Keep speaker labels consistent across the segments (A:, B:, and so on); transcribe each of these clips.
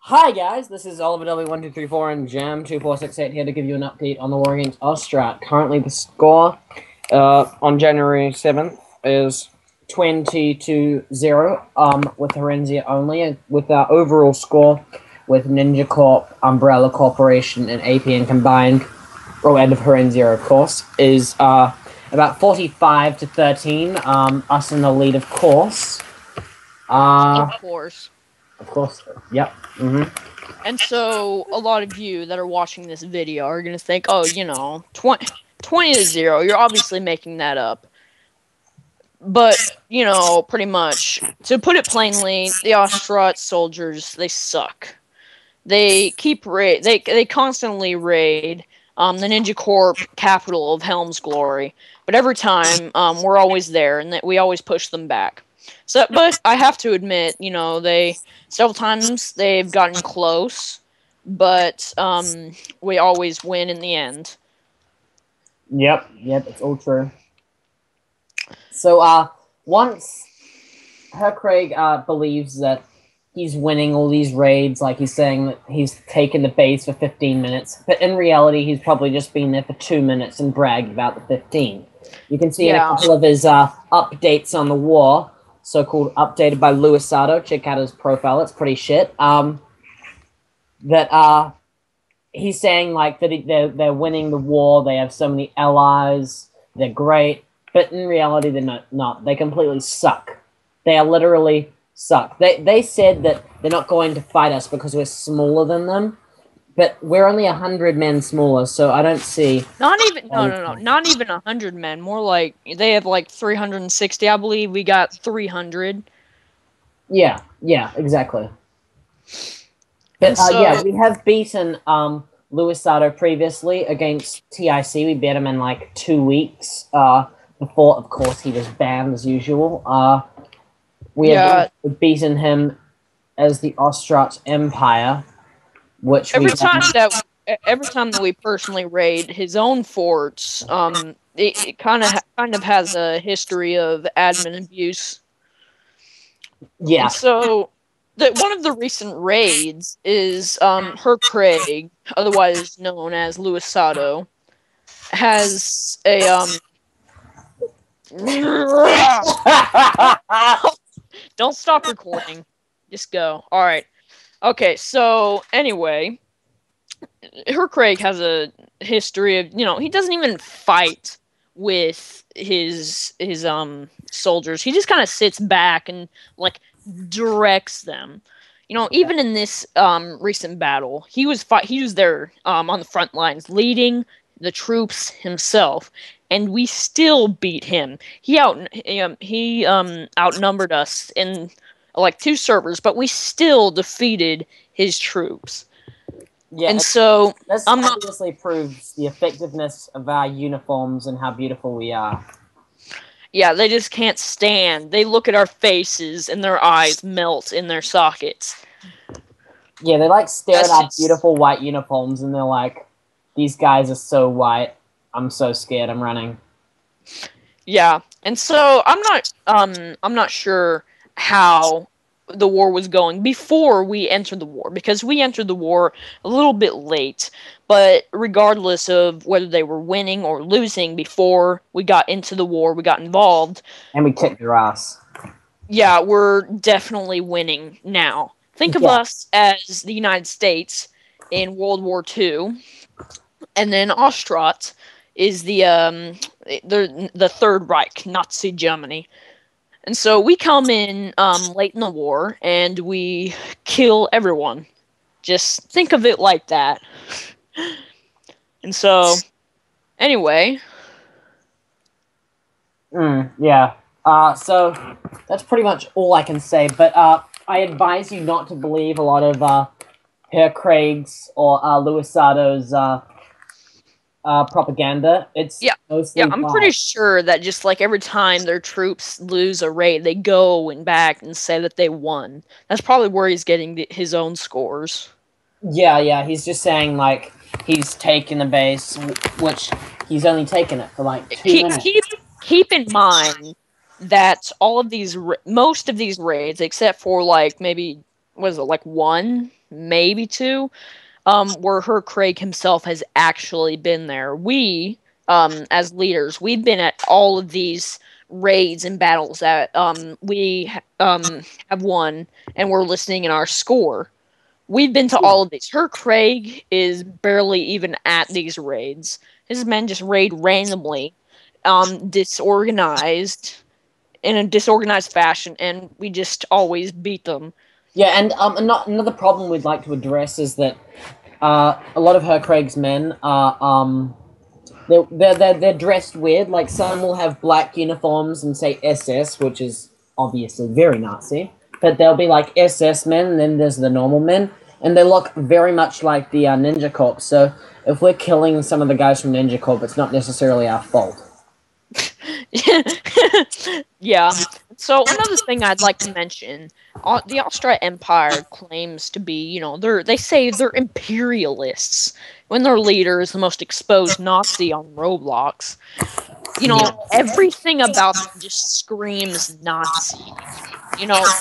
A: Hi guys, this is Oliverw1234 and Jam2468 here to give you an update on the war against Ostrat. Currently the score on January 7th is 20-0 with Horenzia only, with our overall score with Ninja Corp, Umbrella Corporation, and APN combined, and of Horenzia of course, is about 45-13, us in the lead of course.
B: Of course.
A: Of course, yep.
B: And so, a lot of you that are watching this video are going to think, oh, 20-0, you're obviously making that up. But, pretty much, to put it plainly, the Ostrat soldiers, they suck. They they constantly raid the Ninja Corp capital of Helm's Glory. But every time, we're always there, and we always push them back. So, but I have to admit, several times they've gotten close, but we always win in the end.
A: Yep, it's all true. So, once Craig believes that he's winning all these raids, like he's saying that he's taken the base for 15 minutes, but in reality, he's probably just been there for 2 minutes and bragged about the 15. You can see in a couple of his updates on the war, so-called updated by Luisado. Check out his profile; it's pretty shit. That he's saying like that they're winning the war. They have so many allies. They're great, but in reality, they're not. They completely suck. They are literally suck. They said that they're not going to fight us because we're smaller than them. But we're only 100 men smaller, so I don't see.
B: Not even not even 100 men. More like they have like 360. I believe we got 300.
A: Yeah, exactly. But yeah, we have beaten Luisado previously against TIC. We beat him in like 2 weeks. Before, of course, he was banned as usual. We have beaten him as the Ostrat Empire. Which
B: every time that we personally raid his own forts, it kind of has a history of admin abuse.
A: Yeah.
B: And so one of the recent raids is Craig, otherwise known as Luisado, has a Don't stop recording. Just go. All right. Okay, so anyway, Craig has a history of, he doesn't even fight with his soldiers. He just kind of sits back and like directs them. Even in this recent battle, he was there on the front lines leading the troops himself, and we still beat him. He outnumbered us in like 2 servers, but we still defeated his troops.
A: Yeah,
B: and so
A: this obviously proves the effectiveness of our uniforms and how beautiful we are.
B: Yeah, they just can't stand. They look at our faces and their eyes melt in their sockets.
A: Yeah, they like stare at our beautiful white uniforms and they're like, "These guys are so white. I'm so scared. I'm running."
B: Yeah, and so I'm not sure how the war was going before we entered the war, because we entered the war a little bit late. But regardless of whether they were winning or losing before we got into the war, we got involved.
A: And we kicked their ass.
B: Yeah, we're definitely winning now. Think of us as the United States in World War II, and then Ostrat is the Third Reich, Nazi Germany. And so we come in late in the war, and we kill everyone. Just think of it like that. And so, anyway.
A: Yeah. So, that's pretty much all I can say. But I advise you not to believe a lot of Herr Craig's or Luisado's propaganda. It's mostly
B: I'm pretty sure that just like every time their troops lose a raid, they go and back and say that they won. That's probably where he's getting his own scores.
A: Yeah, he's just saying like he's taken the base, which he's only taken it for like 2 minutes.
B: Keep in mind that most of these raids, except for like maybe was it like one, maybe two, where her Craig himself has actually been there. We, as leaders, we've been at all of these raids and battles that we have won, and we're listening in our score. We've been to all of these. Her Craig is barely even at these raids. His men just raid randomly, disorganized, in a disorganized fashion, and we just always beat them.
A: Yeah, and another problem we'd like to address is that a lot of her Craig's men are they're dressed weird. Like some will have black uniforms and say SS, which is obviously very Nazi. But they'll be like SS men, and then there's the normal men, and they look very much like the Ninja Corps. So if we're killing some of the guys from Ninja Corps, it's not necessarily our fault.
B: Yeah. So another thing I'd like to mention, the Austria Empire claims to be, they say they're imperialists when their leader is the most exposed Nazi on Roblox. Everything about them just screams Nazi.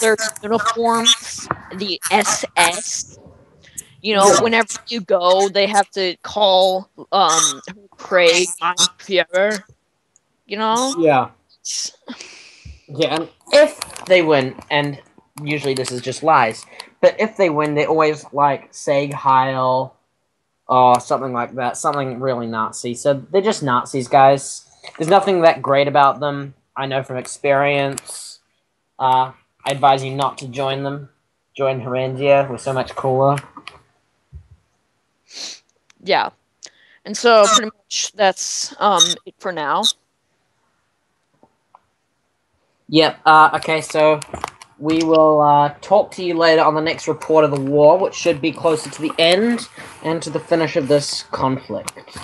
B: Their uniforms, the SS. Whenever you go, they have to call Craig Mein Führer.
A: Yeah. Yeah, and if they win, and usually this is just lies, but if they win, they always say Heil or something like that, something really Nazi. So they're just Nazis, guys. There's nothing that great about them. I know from experience. I advise you not to join them. Join Herendia. We're so much cooler.
B: Yeah. And so pretty much that's it for now.
A: Yep, okay, so we will talk to you later on the next report of the war, which should be closer to the end and to the finish of this conflict.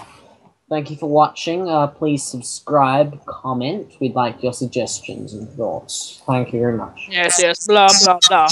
A: Thank you for watching. Please subscribe, comment. We'd like your suggestions and thoughts. Thank you very much.
B: Yes, blah, blah, blah.